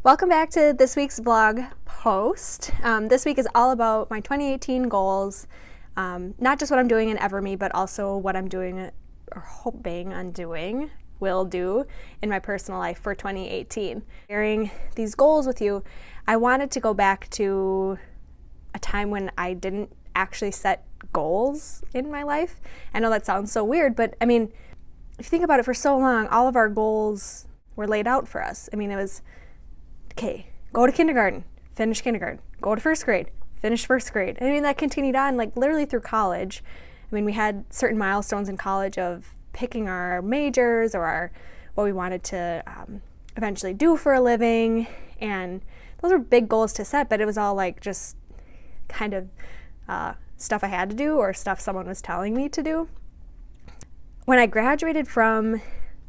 Welcome back to this week's vlog post. This week is all about my 2018 goals, not just what I'm doing in Everme, but also what I'm doing or hoping on doing, will do in my personal life for 2018. Sharing these goals with you, I wanted to go back to a time when I didn't actually set goals in my life. I know that sounds so weird, but I mean, if you think about it, for so long, all of our goals were laid out for us. I mean, it was, okay, go to kindergarten, finish kindergarten, go to first grade, finish first grade. I mean, that continued on like literally through college. I mean, we had certain milestones in college of picking our majors or what we wanted to eventually do for a living. And those were big goals to set, but it was all like just kind of stuff I had to do or stuff someone was telling me to do. When I graduated from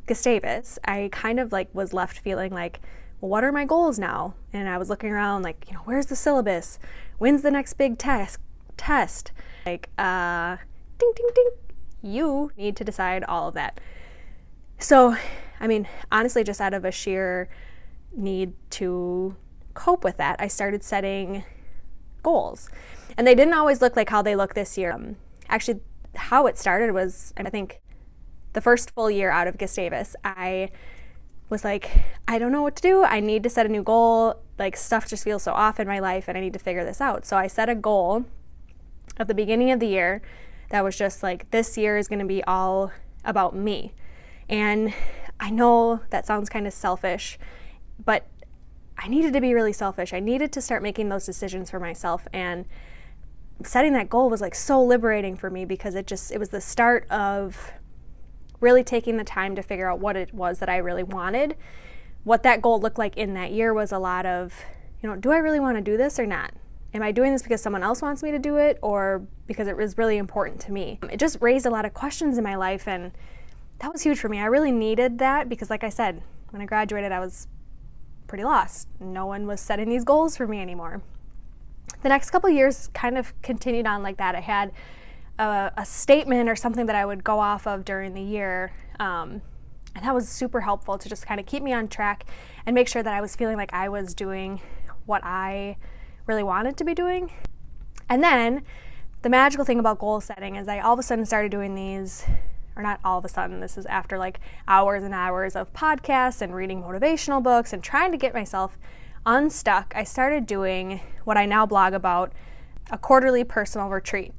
Gustavus, I kind of like was left feeling like, well, what are my goals now? And I was looking around like, where's the syllabus? When's the next big test? Like, ding, ding, ding. You need to decide all of that. So, I mean, honestly, just out of a sheer need to cope with that, I started setting goals. And they didn't always look like how they look this year. Actually, how it started was, I think, the first full year out of Gustavus, I was like, I don't know what to do. I need to set a new goal. Like, stuff just feels so off in my life and I need to figure this out. So I set a goal at the beginning of the year that was just like, this year is going to be all about me. And I know that sounds kind of selfish, but I needed to be really selfish. I needed to start making those decisions for myself, and setting that goal was like so liberating for me because it was the start of really taking the time to figure out what it was that I really wanted. What that goal looked like in that year was a lot of, do I really want to do this or not? Am I doing this because someone else wants me to do it or because it was really important to me? It just raised a lot of questions in my life, and that was huge for me. I really needed that because, like I said, when I graduated, I was pretty lost. No one was setting these goals for me anymore. The next couple of years kind of continued on like that. I had a statement or something that I would go off of during the year, and that was super helpful to just kind of keep me on track and make sure that I was feeling like I was doing what I really wanted to be doing. And then the magical thing about goal setting is I all of a sudden started doing these, or not all of a sudden, this is after like hours and hours of podcasts and reading motivational books and trying to get myself unstuck. I started doing what I now blog about, a quarterly personal retreat.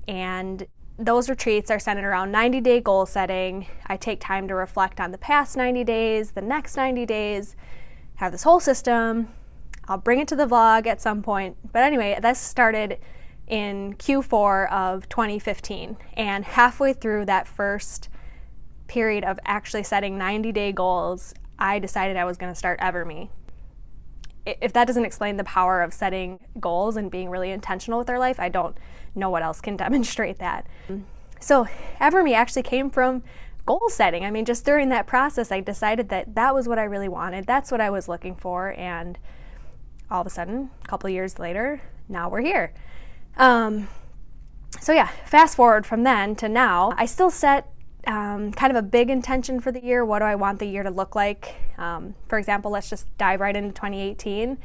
And those retreats are centered around 90-day goal setting. I take time to reflect on the past 90 days, the next 90 days, have this whole system. I'll bring it to the vlog at some point. But anyway, this started in Q4 of 2015. And halfway through that first period of actually setting 90-day goals, I decided I was going to start Everme. If that doesn't explain the power of setting goals and being really intentional with our life, I don't know what else can demonstrate that. So Everme actually came from goal setting. I mean, just during that process, I decided that that was what I really wanted. That's what I was looking for. And all of a sudden, a couple of years later, now we're here. So yeah, fast forward from then to now, I still set kind of a big intention for the year. What do I want the year to look like? For example, let's just dive right into 2018.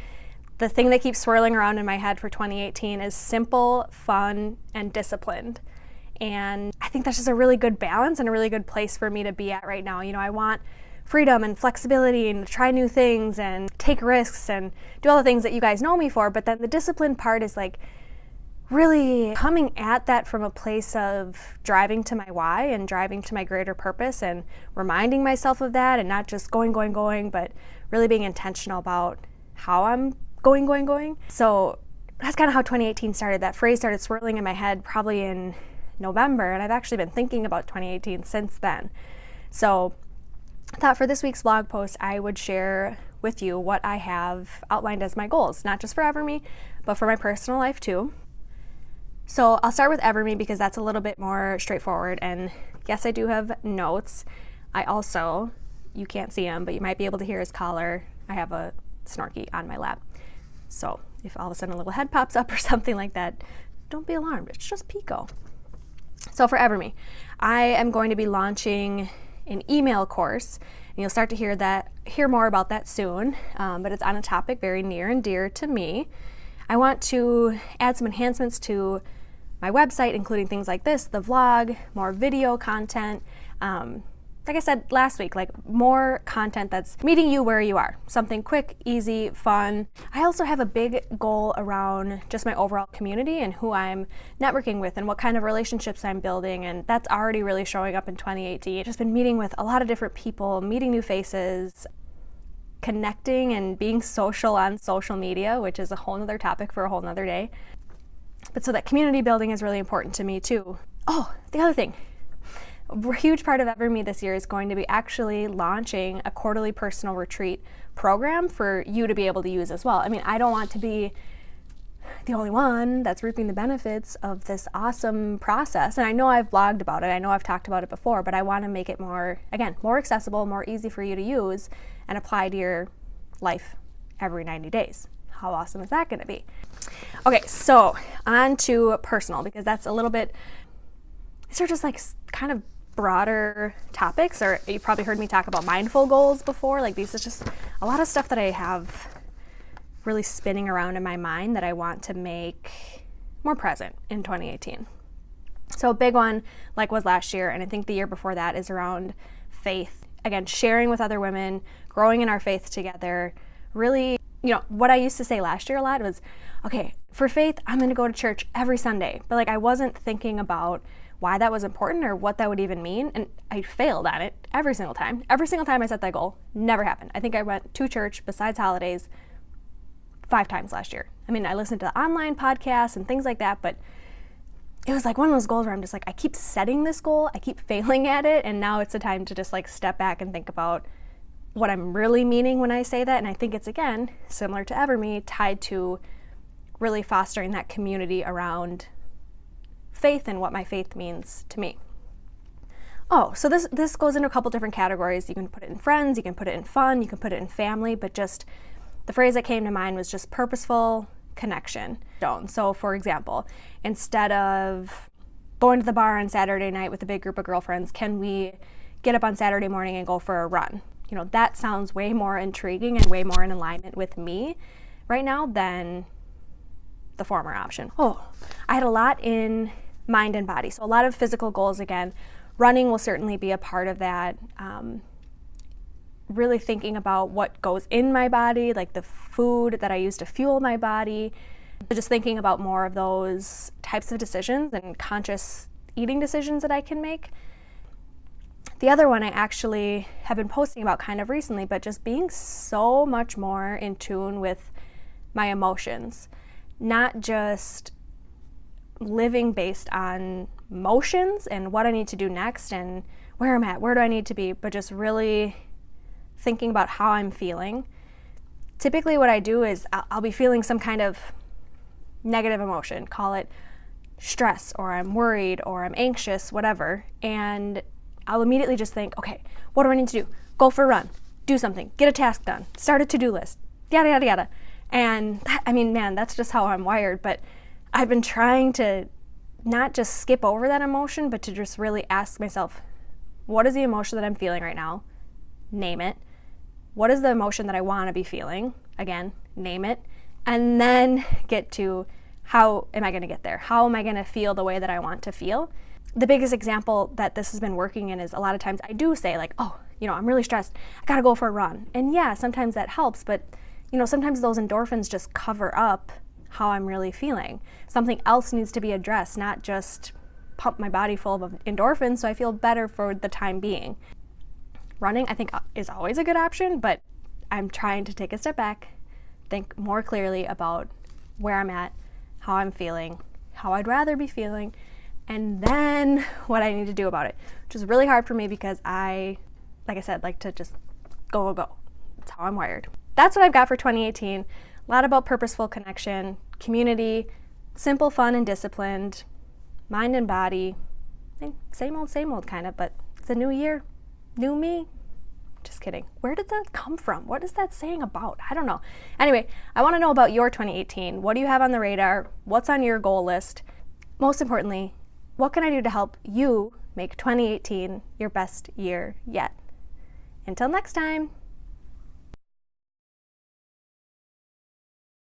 The thing that keeps swirling around in my head for 2018 is simple, fun, and disciplined. And I think that's just a really good balance and a really good place for me to be at right now. I want freedom and flexibility and to try new things and take risks and do all the things that you guys know me for. But then the discipline part is like really coming at that from a place of driving to my why and driving to my greater purpose and reminding myself of that, and not just going, but really being intentional about how I'm going. So that's kind of how 2018 started. That phrase started swirling in my head probably in November, and I've actually been thinking about 2018 since then. So I thought for this week's vlog post, I would share with you what I have outlined as my goals, not just for Everme, but for my personal life too. So I'll start with Everme because that's a little bit more straightforward. And yes, I do have notes. I also, you can't see him, but you might be able to hear his collar. I have a Snorky on my lap. So if all of a sudden a little head pops up or something like that, don't be alarmed. It's just Pico. So for Everme, I am going to be launching an email course, and you'll start to hear more about that soon, but it's on a topic very near and dear to me. I want to add some enhancements to my website, including things like this, the vlog, more video content. Like I said last week, like more content that's meeting you where you are. Something quick, easy, fun. I also have a big goal around just my overall community and who I'm networking with and what kind of relationships I'm building, and that's already really showing up in 2018. I've just been meeting with a lot of different people, meeting new faces, connecting and being social on social media, which is a whole nother topic for a whole nother day. But so that community building is really important to me too. Oh, the other thing. A huge part of Everme this year is going to be actually launching a quarterly personal retreat program for you to be able to use as well. I mean, I don't want to be the only one that's reaping the benefits of this awesome process. And I know I've blogged about it, I know I've talked about it before, but I want to make it more accessible, more easy for you to use and apply to your life every 90 days. How awesome is that going to be? Okay, so on to personal, because that's a little bit, these are just like kind of broader topics, or you've probably heard me talk about mindful goals before. Like, these is just a lot of stuff that I have really spinning around in my mind that I want to make more present in 2018. So a big one, like was last year, and I think the year before that, is around faith. Again, sharing with other women, growing in our faith together. Really, what I used to say last year a lot was, okay, for faith, I'm going to go to church every Sunday. But like, I wasn't thinking about why that was important or what that would even mean. And I failed at it every single time. Every single time I set that goal, never happened. I think I went to church besides holidays 5 times last year. I mean, I listened to online podcasts and things like that, but it was like one of those goals where I'm just like, I keep setting this goal, I keep failing at it, and now it's the time to just like step back and think about what I'm really meaning when I say that. And I think it's, again, similar to Everme, tied to really fostering that community around faith and what my faith means to me. Oh, so this goes into a couple different categories. You can put it in friends, you can put it in fun, you can put it in family, but just the phrase that came to mind was just purposeful connection. So for example, instead of going to the bar on Saturday night with a big group of girlfriends, can we get up on Saturday morning and go for a run? That sounds way more intriguing and way more in alignment with me right now than the former option. Oh, I had a lot in mind and body. So a lot of physical goals again. Running will certainly be a part of that. Really thinking about what goes in my body, like the food that I use to fuel my body. Just thinking about more of those types of decisions and conscious eating decisions that I can make. The other one I actually have been posting about kind of recently, but just being so much more in tune with my emotions. Not just living based on motions and what I need to do next and where I'm at, where do I need to be, but just really thinking about how I'm feeling. Typically what I do is I'll be feeling some kind of negative emotion, call it stress, or I'm worried, or I'm anxious, whatever, and I'll immediately just think, okay, what do I need to do? Go for a run, do something, get a task done, start a to-do list, yada, yada, yada. And that's just how I'm wired, but I've been trying to not just skip over that emotion, but to just really ask myself, what is the emotion that I'm feeling right now? Name it. What is the emotion that I want to be feeling? Again, name it. And then get to, how am I going to get there? How am I going to feel the way that I want to feel? The biggest example that this has been working in is a lot of times I do say like, oh, I'm really stressed. I got to go for a run. And yeah, sometimes that helps, but sometimes those endorphins just cover up how I'm really feeling. Something else needs to be addressed, not just pump my body full of endorphins so I feel better for the time being. Running, I think, is always a good option, but I'm trying to take a step back, think more clearly about where I'm at, how I'm feeling, how I'd rather be feeling, and then what I need to do about it, which is really hard for me because I, like I said, like to just go. That's how I'm wired. That's what I've got for 2018. A lot about purposeful connection, community, simple, fun, and disciplined, mind and body. Same old kind of, but it's a new year, new me. Just kidding. Where did that come from? What is that saying about? I don't know. Anyway, I want to know about your 2018. What do you have on the radar? What's on your goal list? Most importantly, what can I do to help you make 2018 your best year yet. Until next time.